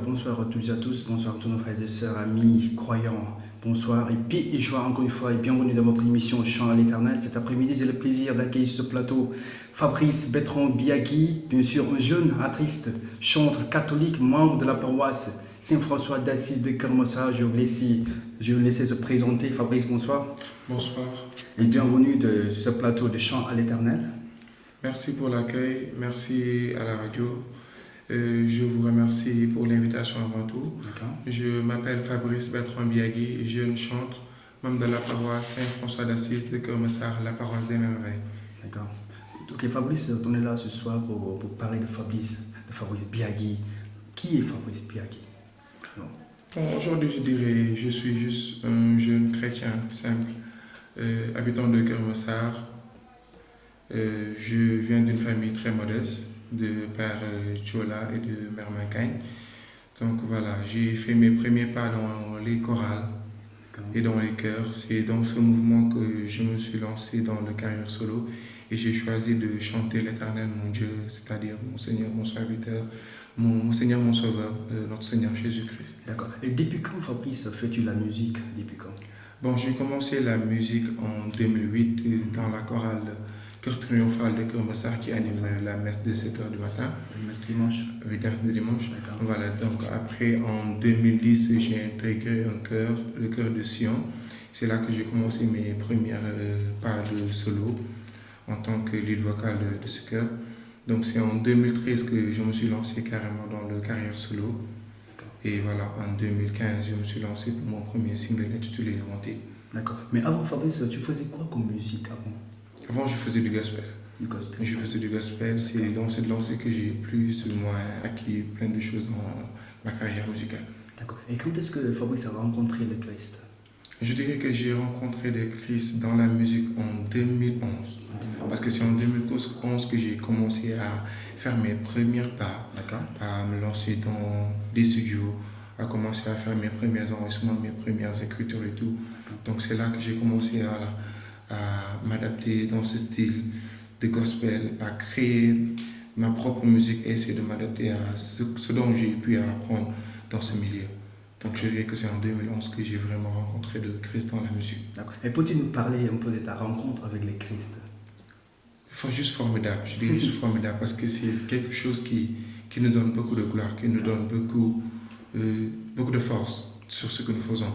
bonsoir à toutes et à tous, bonsoir à tous nos frères et sœurs, amis, croyants, bonsoir et paix et joie encore une fois et bienvenue dans votre émission Chant à l'Éternel. Cet après-midi, j'ai le plaisir d'accueillir sur ce plateau Fabrice Bertrand Biagui, bien sûr un jeune artiste, chanteur catholique, membre de la paroisse Saint-François d'Assise de Kermassa. Je vais vous laisser se présenter. Fabrice, bonsoir. Bonsoir. Et bienvenue sur ce plateau de Chant à l'Éternel. Merci pour l'accueil, merci à la radio. Je vous remercie pour l'invitation avant tout. Je m'appelle Fabrice Bertrand Biagui, jeune chanteur, membre de la paroisse Saint-François d'Assise de Kermassa, la paroisse des merveilles. D'accord. Ok, Fabrice, on est là ce soir pour parler de Fabrice Biagui. Qui est Fabrice Biagui? Bon, aujourd'hui, je dirais, je suis juste un jeune chrétien simple, habitant de Kermassa. Je viens d'une famille très modeste, de père Tchola et de mère Mancagne. Donc voilà, j'ai fait mes premiers pas dans les chorales et dans les chœurs. C'est dans ce mouvement que je me suis lancé dans le carrière solo et j'ai choisi de chanter l'Éternel, mon Dieu, c'est-à-dire mon Seigneur, mon serviteur, mon Seigneur, mon Sauveur, notre Seigneur Jésus-Christ. D'accord. Et depuis quand, Fabrice, fais-tu la musique? Depuis quand? Bon, j'ai commencé la musique en 2008 dans la chorale Chœur triomphal de Kermassa qui anime la messe de 7h du matin. La messe dimanche. Oui, messe de dimanche. D'accord. Voilà, donc après en 2010, j'ai intégré un chœur, le chœur de Sion. C'est là que j'ai commencé mes premiers pas de solo en tant que lead vocal de ce chœur. Donc c'est en 2013 que je me suis lancé carrément dans le carrière solo. Et voilà, en 2015, je me suis lancé pour mon premier single intitulé Wanted. D'accord. Mais avant, Fabrice, tu faisais quoi comme musique avant? Avant, je faisais du gospel. Du gospel. Je faisais du gospel. C'est dans cette lancée que j'ai plus ou moins acquis plein de choses dans ma carrière musicale. D'accord. Et quand est-ce que Fabrice a rencontré le Christ? Je dirais que j'ai rencontré le Christ dans la musique en 2011. Parce que c'est en 2011 que j'ai commencé à faire mes premiers pas, à me lancer dans des studios, à commencer à faire mes premiers enregistrements, mes premières écritures et tout. Donc c'est là que j'ai commencé à m'adapter dans ce style de gospel, à créer ma propre musique et essayer de m'adapter à ce dont j'ai pu apprendre dans ce milieu. Donc je dirais que c'est en 2011 que j'ai vraiment rencontré le Christ dans la musique. D'accord. Et peux-tu nous parler un peu de ta rencontre avec le Christ? Enfin, juste formidable, je dirais juste formidable parce que c'est quelque chose qui nous donne beaucoup de gloire, qui nous donne beaucoup de force sur ce que nous faisons.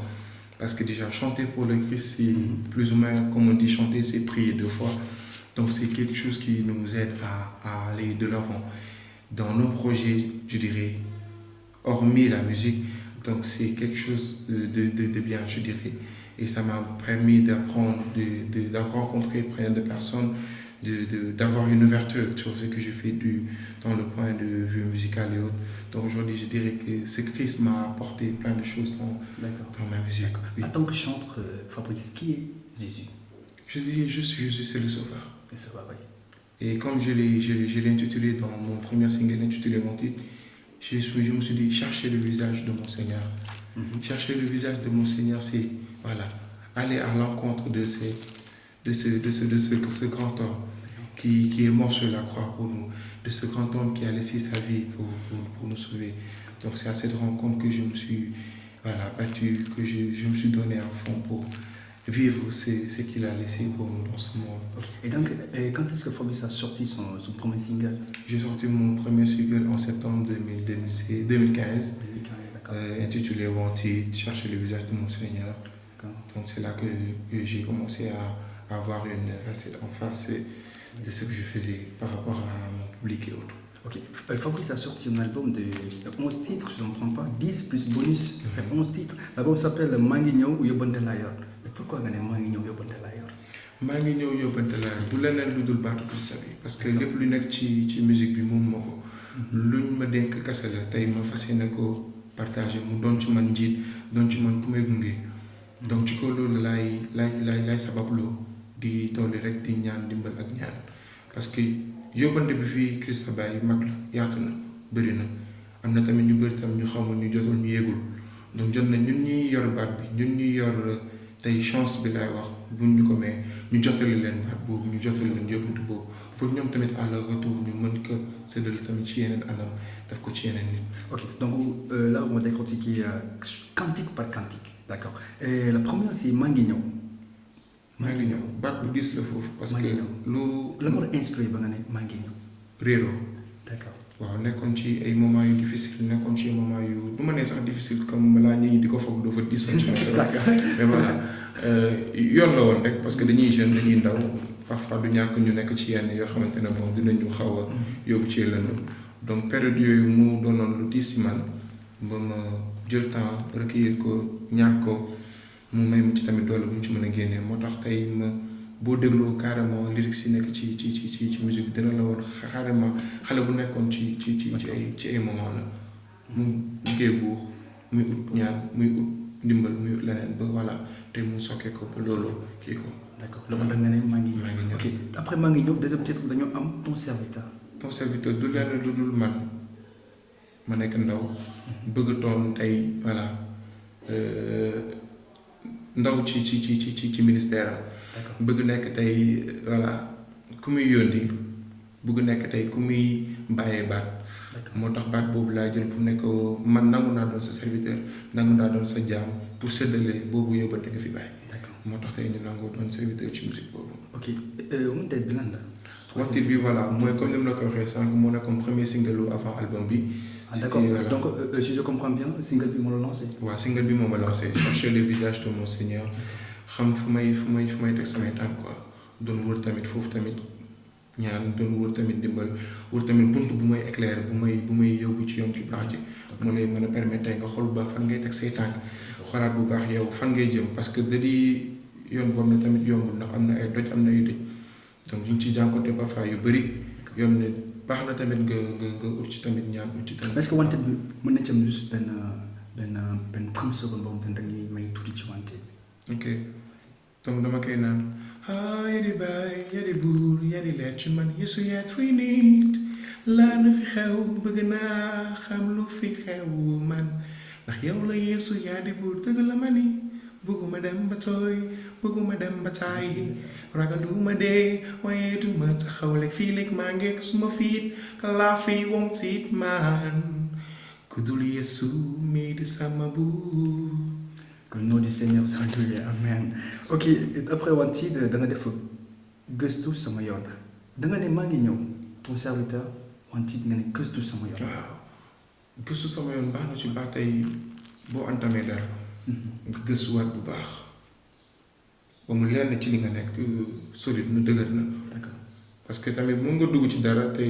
Parce que déjà, chanter pour le Christ, c'est plus ou moins, comme on dit, chanter, c'est prier 2 fois. Donc c'est quelque chose qui nous aide à aller de l'avant. Dans nos projets, je dirais, hormis la musique, donc c'est quelque chose de bien, je dirais. Et ça m'a permis d'apprendre, de rencontrer plein de personnes, d'avoir une ouverture sur ce que je fais dans le point de vue musical et autres. Donc aujourd'hui, je dirais que ce Christ m'a apporté plein de choses dans ma musique. Oui. En tant que chanteur, Fabrice, qui est Jésus? Je dis juste Jésus, c'est le Sauveur. Le Sauveur, oui. Et comme je l'ai intitulé dans mon premier single intitulé Wanted, je me suis dit, chercher le visage de mon Seigneur. Chercher le visage de mon Seigneur, c'est aller à l'encontre de ce grand homme qui est mort sur la croix pour nous, de ce grand homme qui a laissé sa vie pour nous sauver. Donc c'est à cette rencontre que je me suis battu, que je me suis donné à fond pour vivre ce qu'il a laissé pour nous dans ce monde. Et donc, quand est-ce que Fabrice a sorti son premier single? J'ai sorti mon premier single en septembre 2015, intitulé Wanted, chercher le visage de mon Seigneur. Donc c'est là que j'ai commencé à avoir une facette en face de ce que je faisais par rapport à mon public et autres. Ok. Fabrice a sorti un album de 11 titres, je ne me trompe pas, 10 plus bonus, ça fait 11 titres. L'album s'appelle Manguigno ou Yobante Layor. Mais pourquoi on a Manguigno ou Yobante Layor? Manguigno ou Yobante Layor, du leneen lu dul baatu Christ bi parce que lépp lu nekk ci musique bi moom moo ko. luñ ma dénk kase la tey ma fas yéene ko partagé mu doon ci man njiit doon ci man ku may gunge. Donc ci ko loolu laay sababloo di dolli rek di ñaan dimbal ak ñaan parce que yóbbante bi fii Christ bàyyi mag la yaatu na bëri na am na tamit ñu bëri tam ñu xamul ñu jotul ñu yégul donc jot na ñun ñuy yor baat bi ñun ñuy yor tey chance bi laay wax buñ ñu ko may ñu jotali leen baat boobu ñu jotali leen yóbbante boobu pour ñoom tamit à leur retour ñu mën ko séddale tamit ci yeneen anam def ko ci yeneen nit. Ok, donc là va décortiquer cantique par cantique. D'accord. Et la première, c'est Manguigno. maa ngi ñëw baat bu diis la foofu parce que la moo la inspiré ba nga ne Manguigno. réero D'accord. waaw nekkoon ci ay moments yu difficile nekkoon ci moments yu du ma nee sax difficile comme balaa ñi di ko foog dafa diisoon ci mais voilà yoon la woon rek parce que dañuy jeune dañuy ndaw parfois du ñàkk ñu nekk ci yenn yoo xamante ne bon dinañu xaw a yóbbu ci lëndëm donc période yooyu mu doonoon lu diis si man ba ma jël temps recueillir ko ñaan ko mu may ma ci tamit doole bu mu ci mën a génnee moo tax tey ma boo dégloo carrément lyrics yi nekk ci musique dina la woon carrément xale bu nekkoon ci ay moment la mu liggéey buux muy ut ñaan muy ut ndimbal muy ut leneen ba voilà te mu sokkee ko ba loolu kii ko. D'accord loolu tax nga ne maa ngi ñëw. Ok après maa ngi ñëw deuxième titre dañoo am ton serviteur. ton serviteur du lenn lu dul man ma nekk ndaw bëgg toon tey voilà ndaw ci ministère am bëgg nekk tey voilà ku muy yónni bëgg nekk tey ku muy bàyyee baat moo tax baat boobu laa jël pour nekk man nangu naa doon sa serviteur nangu naa doon sa jaam pour séddale boobu yóbbante nga fi bàyyi moo tax tey ñu nangoo doon serviteur ci musique boobu. Ok wanted bi lan la. wanted bi voilà mooy comme ni mu la ko waxee sànq moo nekkoon premier single avant album bi. D'accord donc si je comprends bien single bi moo la lancé. waaw single bi moo ma lancé chercher le visage de mon Seigneur xam fu may teg samay tànk quoi doon wër tamit foofu tamit ñaan doon wër tamit dimbal wër tamit bunt bu may éclairer bu may yóbbu ci yoon ci baax ji mu lay mën a permettre tey nga xool bu baax fan ngay teg say tànk xoolaat bu baax yow fan ngay jëm parce que da di yoon boobu ne tamit yombul ndax am na ay doj am na ay dëj donc ñu ngi ciy jànkuwante parfois yu bëri yoon ne baax na tamit nga ut ci tamit ñaan ut ci tamit. est-ce que wanted bi mën na ci am juste benn 30 secondes boobu tamit dañuy may tuuti ci wanted. ok donc dama koy naan yaa di baay yaa di buur yaa di leer ci man Yesu yaa tuy nit laa na fi xew bëgg naa xam lu fi xew man ndax yow la Yesu yaa di buur dëgg la ma ni bëgguma dem ba tooy bëgguma dem ba taay ragaluma dee waaye duma taxaw lekk fii lekk maa ngeeg suma fiit ka laa fi won't it man ku dul Yesu mi di sama buur. Que le nom du Seigneur soit loué. Amen. Ok, après wanted da nga def gëstu sama yoon da nga ne maa ngi ñëw ton serviteur wanted nga ne gëstu sama yoon. waaw gëstu sama yoon baax na ci baax tey boo entamé dara. nga gëstuwaat bu baax ba mu leer na ci li nga nekk solide na dëgër na. D'accord. parce que tamit mën nga dugg ci dara te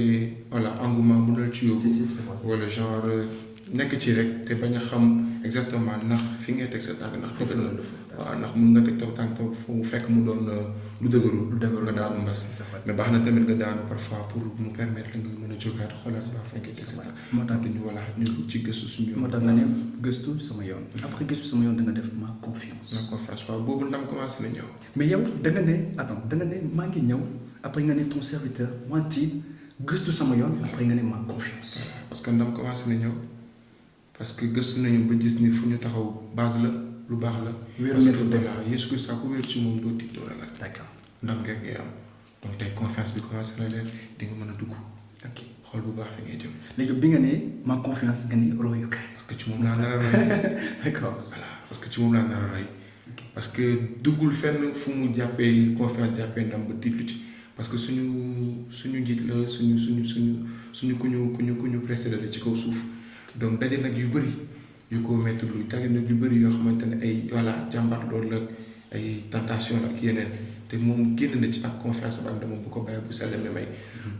voilà engouement mënul ci yóbbu. si c'est vrai. wala genre nekk ci rek te bañ a xam exactement ndax fi ngay teg sa tànk ndax foofu la waaw ndax mën nga teg taw tànk fu mu fekk mu doon lu dëgërul nga daanu mbas mais baax na tamit nga daanu parfois pour mu permettre la nga mën a jógaat xoolaat baax fa ngay teg sa tànk moo tax ñu voilà ñu ci gëstu suñu yoon moo tax nga ne gëstu sama yoon après gëstu sama yoon da nga def ma confiance waaw boobu ndam commencé na ñëw mais yow da nga ne attends da nga ne maa ngi ñëw après nga ne ton serviteur wanted gëstu sama yoon après nga ne ma confiance parce que ndam commencé na ñëw parce que gëstu nañu ba gis ni fu ñu taxaw base la lu baax la. wéeru ngeen fa voilà Yeesu Christ ku wéeru ci moom doo tiit doo ragal. d'accord ndam ngeen ngay am donc tey confiance bi commencé na leen di nga mën a dugg. ok xool bu baax fi ngay jëm. léegi bi nga ne ma confiance nga ne royukaay. parce que ci moom laa nar a roy. d'accord voilà parce que ci moom laa nar a roy. parce que duggul fenn fu mu jàppee confiance jàppee ndam ba tiitlu ci parce que suñu njiit la suñu ku ñu précédé la ci kaw suuf. donc daje nag yu bëri yu ko métti lu daje nag yu bëri yoo xamante ne ay voilà jàmbat loolu la ay tentation la ak yeneen te moom génn na ci ak confiance ak dama bu ko bàyyi bu sell mi may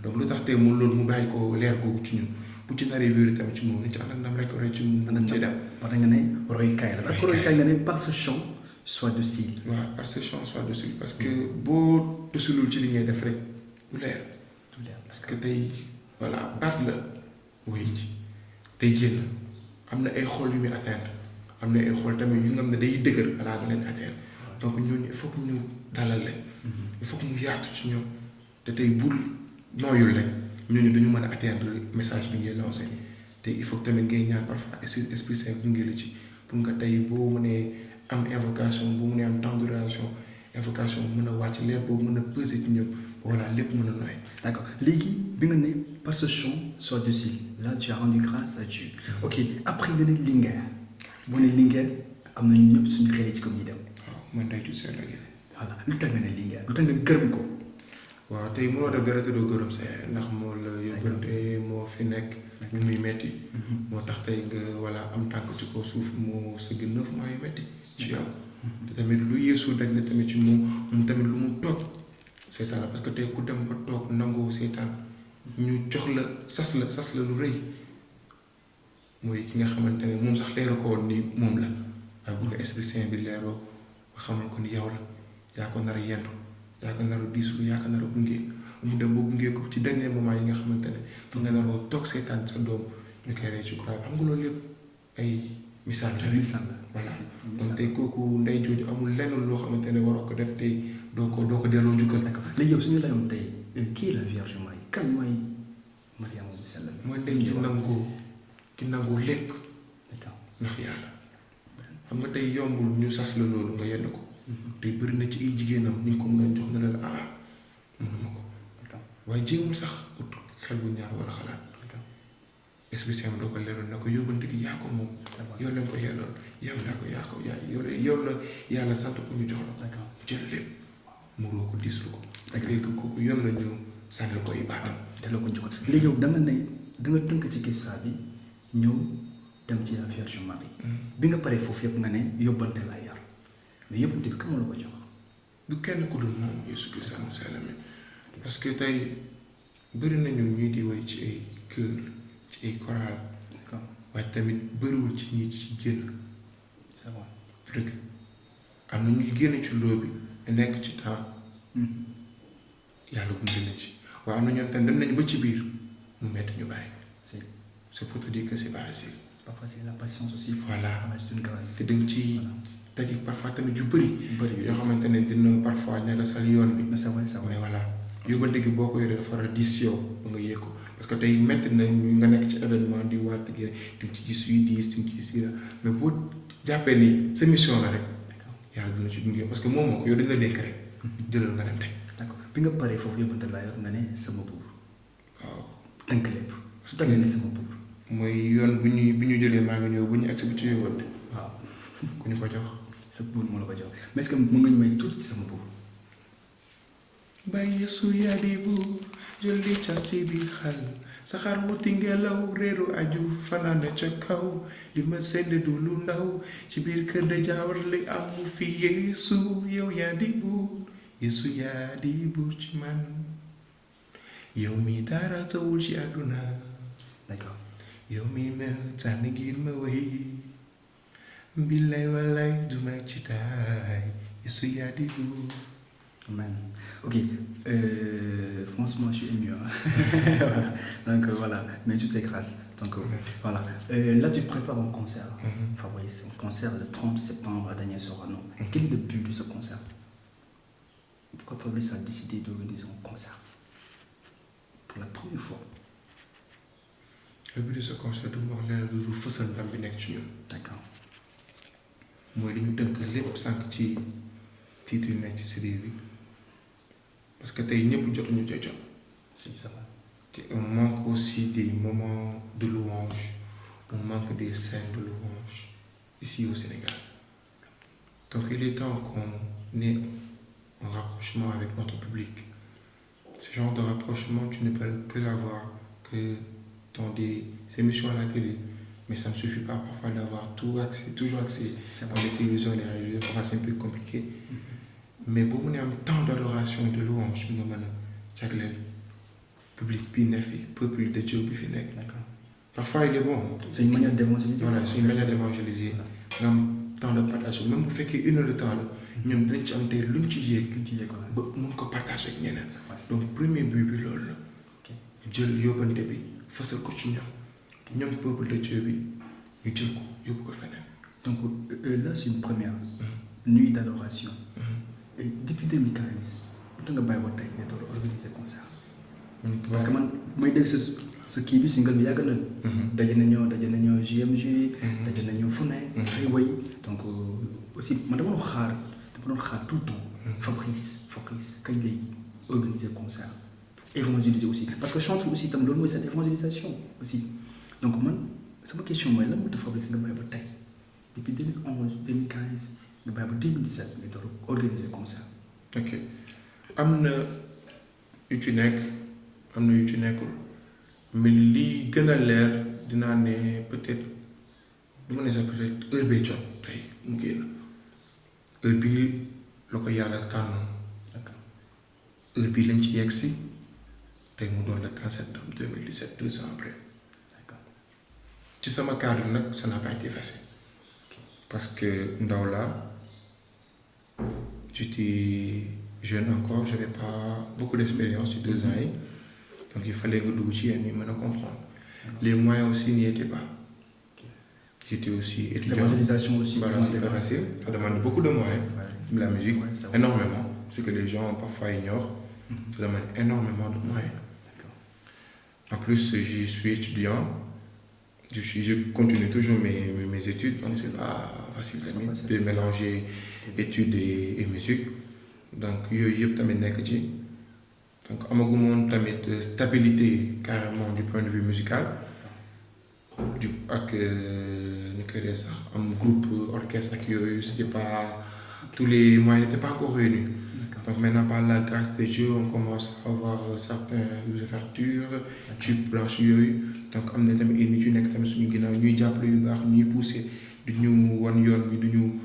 donc lu tax te mu loolu mu bàyyi ko leer googu ci ñun bu ci naree wéeru tamit ci moom nañ ci ànd ak ndam rek roy ci moom nañ ci dem. wax nga ne royukaay la ak royukaay nga ne par ce chant soit docile. waaw par ce chant soit docile parce que boo docilul ci li ngay def rek du leer. parce que tey voilà baat la woy ji day génn am na ay xol yu muy atteindre am na ay xol tamit yu nga xam ne day dëgër balaa nga leen atteindre donc ñooñu il faut que ñu dalal leen il faut que mu yaatu ci ñoom te tey bul nooyul rek ñooñu dañu mën a atteindre message bi ngay lancé te il faut que tamit ngay ñaan parfois esprit saint bu ngeen la ci pour nga tey boo mënee am invocation boo mënee am temps de réaction invocation mën a wàcc leer boobu mën a peser ci ñoom voilà lépp mën a nooy. D'accord léegi bi nga ne par ce chant sois docile là tu as rendu grâce à Dieu ok après nga ne Linguère boo ne Linguère am na ñun ñëpp suñu xel ci comme ñuy dem. waaw man day tuuti seen liggéey. voilà lu tax nga ne Linguère lu tax nga gërëm ko. waaw tey mënoo def dara te doo gërëm sa yaay ndax moo la yóbbante moo fi nekk ñu muy metti moo tax tey nga voilà am tànk ci kaw suuf moo sëgg 9 mois yu metti ci yow te tamit lu yeesu daj la tamit ci moom tamit lu mu toog seetaan la parce que tey ku dem ba toog nangoo seetaan ñu jox la sas la lu rëy mooy ki nga xamante ne moom sax leeru ko woon ni moom la waaye bu ko Esprit Saint bi leeroo ba xamal ko ni yow la yaa ko nar a yendu yaa ko nar a diislu yaa ko nar a gunge mu dem ba gunge ko ci dernier moment yi nga xamante ne fa nga naroo toog seetaan sa doom ñu koy rey ci croix xam nga loolu lépp ay misaal la rek voilà donc tey kooku ndey jooju amul lenn loo xamante ne waroo ko def tey doo ko delloo njukkal. d'accord léegi yow suñu layoon tey kii la Vierge Marie kan mooy Mariama mu sell mooy ndey ki nangoo lépp ndax yàlla xam nga tey yombul ñu sas la loolu nga yenn ko tey bëri na ci ay jigéenam ni nga ko mën a jox na la mënuma ko waaye jéemul sax ut xel bu ñaar wala xalaat Esprit Saint doo ko leeroon na ko yóbbante gi yaa ko moom yow lañ ko yelloon yow la yàlla sant ko ñu jox la jël lépp muroo ko diislu ko léegi kooku yoon la ñu sànni ko ibaatam te la ko njukkal léegi yow danga tënk ci gëstu bi ñëw dem ci la Vierge Marie bi nga paree foofu yëpp nga ne yóbbante laa yar mais yóbbante bi kan la ko jox du kenn ku dul moom Yeesu Kirist mu sell mi parce que tey bëri nañu ñuy di woy ci ay kër ci ay chorale waaye tamit bëriwul ci ñi ci génn dëgg am na ñuy génn ci loo bi nekk ci temps yàlla gunge na ci waaye am na ñoom tamit dem nañu ba ci biir mu metti ñu bàyyi c'est pour te dire que c'est pas facile. Parfois c'est la patience aussi. Voilà. C'est une grâce. te dañ ci tegi parfois tamit yu bëri. yoo xamante ne dina parfois ñagasal yoon bi. c'est vrai mais voilà yóbbante gi boo ko yoree dafa war a diis yow ba nga yéeg ko parce que tey métti na ñu nga nekk ci événement di waat ak yéen di nga ci gis yu diis di nga ci gis mais boo jàppee ni sa mission la rek. yàlla dina ci gunge parce que moom moo ko yow dañ la dénk rek. jëlal nga dem teg. d'accord bi nga paree foofu yóbbante laa yor nga ne sama buur. waaw tënk lépp. su tawee ne sama buur. mooy yoon bu ñu jëlee maa ngi ñëw bu ñu egsi bu ci yóbbante. waaw ku ñu ko jox. sa buur moo la ko jox mais est-ce que mën nga ñu may tuuti ci sama buur. Baay Yeesu yaa di buur jël di cas ci biir xal saxaar wuti ngelaw réeru aju fanaane ca kaw li ma sedd du lu ndaw ci biir kër de jaawar li amu fi Yeesu yow yaa di buur Yeesu yaa di buur ci man yow mi dara tawul ci àdduna. d'accord. yow mi mel tànn ngir ma wéy mbilay walay duma ci taay Yeesu yaa di buur. Amen. Ok. Franchement, je suis ému. Voilà. Donc voilà, mais toutes ces grâces. Donc voilà. Là, tu prépares un concert, Fabrice, un concert le 30 septembre à Daniel Sorano. Quel est le but de ce concert? Pourquoi Fabrice a décidé d'organiser un concert pour la première fois? Le but de ce concert, du wax leen lu fësal ndam bi nekk ci ñun. D'accord. mooy li ñu tënk lépp sànq ci titre yi nekk ci série bi. parce que tey ñëpp jotuñu cee jot. Si, ça va. te on manque aussi des moments de louange, on manque des scènes de louange ici au Sénégal. Donc il est temps qu'on ait un rapprochement avec notre public. Ce genre de rapprochement, tu ne peux que l'avoir que dans des émissions à la télé. Mais ça ne suffit pas parfois d'avoir toujours accès dans les télévisions et les radios. Parfois c'est un peu compliqué. Mais pour nous, am tant d'adoration et de louange bi nga mën a jagleel public bi ne fi peuple de Dieu bi fi nekk. D'accord. Parfois il est bon. C'est une manière d'évangéliser. Voilà, c'est une manière d'évangéliser. nga am temps de partage même bu fekkee 1 heure de temps la ñun dinañ ci am tey luñ ci yéeg. ba mun ko partager ak ñeneen. Donc premier but bi loolu la. jël yóbbante bi fasal ko ci ñoom peuple de Dieu bi ñu jël ko yóbbu ko feneen. Donc là c'est une première. Nuit d'adoration. Depuis 2015 bu nga bàyyi ba tey nga doon organiser concert. parce que man may dégg sa kii bi single bi yàgg na. daje nañoo JMJ. daje nañoo fu ne. ay woy donc aussi man dama doon xaar tout le temps. Fabrice kañ lay organiser concert, évangéliser aussi. Parce que chanter aussi, c'est l'évangélisation aussi. Donc, moi, c'est ma question, moi, là, je Fabrice, depuis 2011, 2015, 2017, je dois organiser le concert. Ok. Am na yu ci nekk am na yu ci nekkul mais li gën a leer dinaa ne peut-être du ma ne sax peut-être heure bee jot tey mu génn heure bii la ko yàlla tànnoon heure bii lañ ci yegg si tey mu doon le 30 septembre 2017 2 ans après ci sama cadre nag ça n'a pas été facile parce que ndaw la j'étais jeune encore, j'avais pas beaucoup d'expérience sur 2 ans. Donc il fallait que je me comprendre. Les moyens aussi n'y étaient pas. J'étais aussi étudiant. L'évangélisation aussi. Voilà, c'est pas facile. Ça demande beaucoup de moyens. Ouais. La musique, énormément. Ce que les gens parfois ignorent. Ça demande énormément de moyens. En plus, je suis étudiant. Je continue toujours mes études, donc c'est pas facile de mélanger études et musique. Donc yooyu yëpp tamit nekk ci donc amagumoon tamit stabilité carrément du point de vue musical du ak ni koy dee sax am groupe orchestre ak yooyu c'était pas tous les moyens n'étaient pas encore réunis. Donc maintenant par la grâce de Dieu on commence à avoir certaines ouvertures ci branche yooyu donc am na tamit ay nit yu nekk tamit suñu ginnaaw ñuy jàppale yu baax ñuy pousser du ñu wan yoon bi du ñu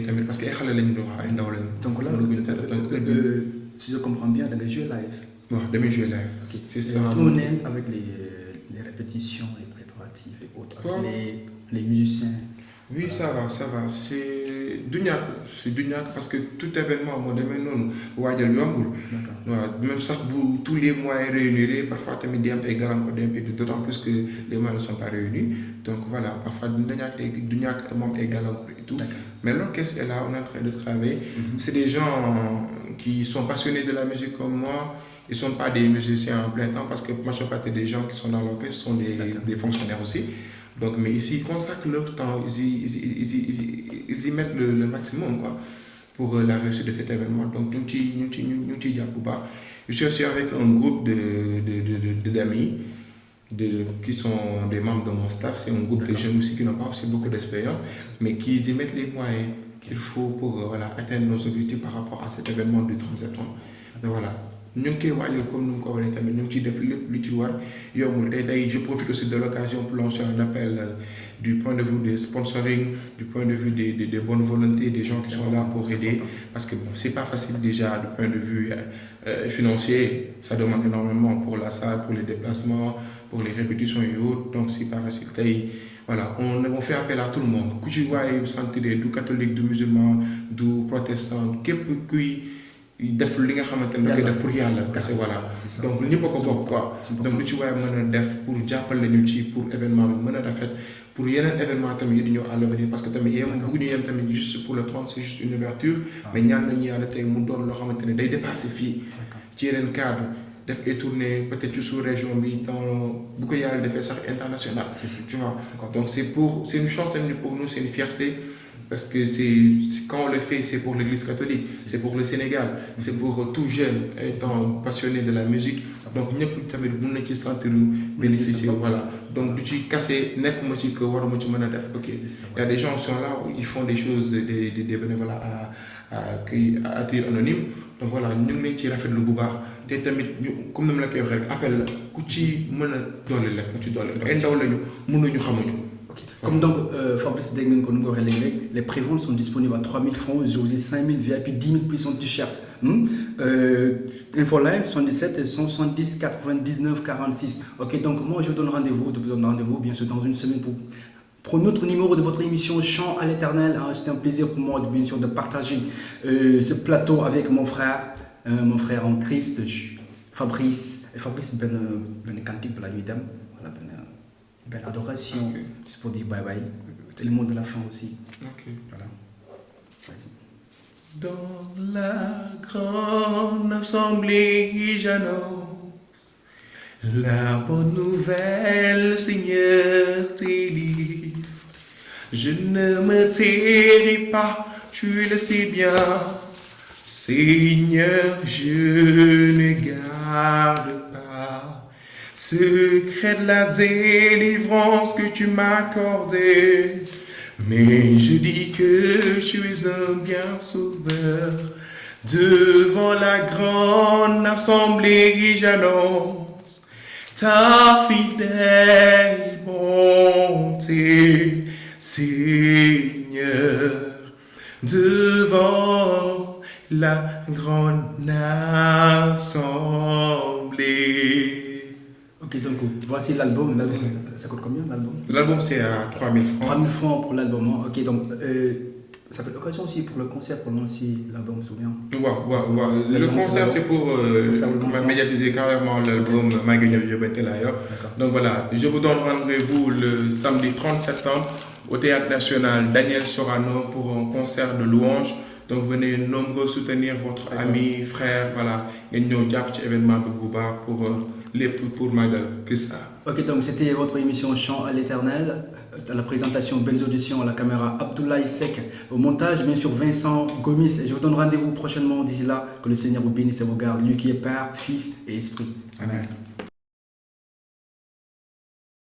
tamit parce que ay xale lañu doon ay ndaw lañu. Donc là, si je comprends bien, da ngay jouer live. waaw damay jouer live. Okay. C'est ça. Tourner avec les répétitions, les préparatifs et autres, les musiciens. Oui, ça va. C'est du ñàkk parce que tout événement moo demee noonu waajal yombul. Waaw même sax bu tous les moyens réunis parfois tamit di am ay gàllankoor di am et d'autant plus que les moyens ne sont pas réunis donc voilà parfois du ñàkk moom ay gàllankoor et tout. Mais l'orchestre est là, on est en train de travailler. C'est des gens qui sont passionnés de la musique comme moi. Ils ne sont pas des musiciens en plein temps parce que moi je partie des gens qui sont dans l'orchestre sont des fonctionnaires aussi. Donc, mais ici, ils consacrent leur temps, ils y mettent le maximum quoi, pour la réussite de cet événement. Donc, je suis aussi avec un groupe d'amis qui sont des membres de mon staff. C'est un groupe de jeunes aussi qui n'ont pas aussi beaucoup d'expérience, mais qui y mettent les moyens qu'il faut pour atteindre nos objectifs par rapport à cet événement du 30 septembre. Donc voilà. Nous comme nous avons je profite aussi de l'occasion pour lancer un appel du point de vue des sponsoring, du point de vue des bonnes volontés, des gens qui sont là pour aider. Parce que bon, c'est pas facile déjà du point de vue financier. Ça demande énormément pour la salle, pour les déplacements, pour les répétitions et autres. Donc c'est pas facile. Voilà, on fait appel à tout le monde. Du catholique, du musulman, du protestant, def li nga xamante ne da koy def pour yàlla kese voilà donc ñëpp a ko bokk quoi donc lu ci waaye mën a def pour jàppale ñu ci pour événement bi mën a rafet pour yeneen événement tamit yi di ñëw à l'avenir parce que tamit bëgg ñu yem tamit juste pour le 30 c'est juste une ouverture mais ñaan nañu yàlla tey mu doon loo xamante ne day dépasser fii ci yeneen cadre def ay tournées peut-être ci sous-région bi dans bu ko yàlla defee sax international tu vois donc c'est une chance pour nous c'est une fierté. Parce que quand on le fait, c'est pour l'Église catholique, c'est pour le Sénégal, c'est pour tout jeune étant passionné de la musique. Donc, nous pouvons se sentir bénéficier. Voilà. Donc, du casser, net, ok. Il y a des gens qui sont là, ils font des choses, des bénévolats à titre anonyme. Donc voilà, nous avons fait le boubar. Comme nous l'avons fait, appel, Kouchi, Mona, Dolé, Kouchi, Dolé. Et nous, nous, Comme donc Fabrice Degmen, les préventes sont disponibles à 3 000 francs, Josie 5 000, VIP 10 000 plus son t-shirt. Infoline 77 170 99 46. Ok, donc moi je vous donne rendez-vous bien sûr dans une semaine pour un autre numéro de votre émission Chant à l'éternel. C'est un plaisir pour moi bien sûr de partager ce plateau avec mon frère en Christ, Fabrice ben cantique pour la nuit d'âme. Voilà, belle adoration, c'est pour dire bye bye. C'est le mot de la fin aussi. Ok. Voilà. Vas-y. Dans la grande assemblée, j'annonce la bonne nouvelle, Seigneur délivre. Je ne me tairai pas, tu le sais bien. Seigneur, je ne garde pas secret de la délivrance que tu m'as accordée, mais je dis que tu es un bien sauveur. Devant la grande assemblée, j'annonce ta fidèle bonté, Seigneur. Devant la grande assemblée. Ok, donc voici l'album. L'album, ça coûte combien l'album? L'album c'est à 3000 francs. 3000 francs pour l'album. Hein. Ok, donc ça peut être l'occasion aussi pour le concert, pour lancer l'album, c'est bien. Ouais. Le concert c'est pour médiatiser carrément l'album Magaño Yobetelaya. Donc voilà, je vous donne rendez-vous le samedi 30 septembre au Théâtre National Daniel Sorano pour un concert de louanges. Donc venez nombreux soutenir votre ami, frère, voilà. Et nous avons un événement pour Magal. Ok, donc c'était votre émission Chant à l'Éternel. À la présentation, belles auditions à la caméra, Abdoulaye Seck. Au montage, bien sûr, Vincent Gomis. Et je vous donne rendez-vous prochainement. D'ici là, que le Seigneur vous bénisse et vous garde. Lui qui est Père, Fils et Esprit. Amen.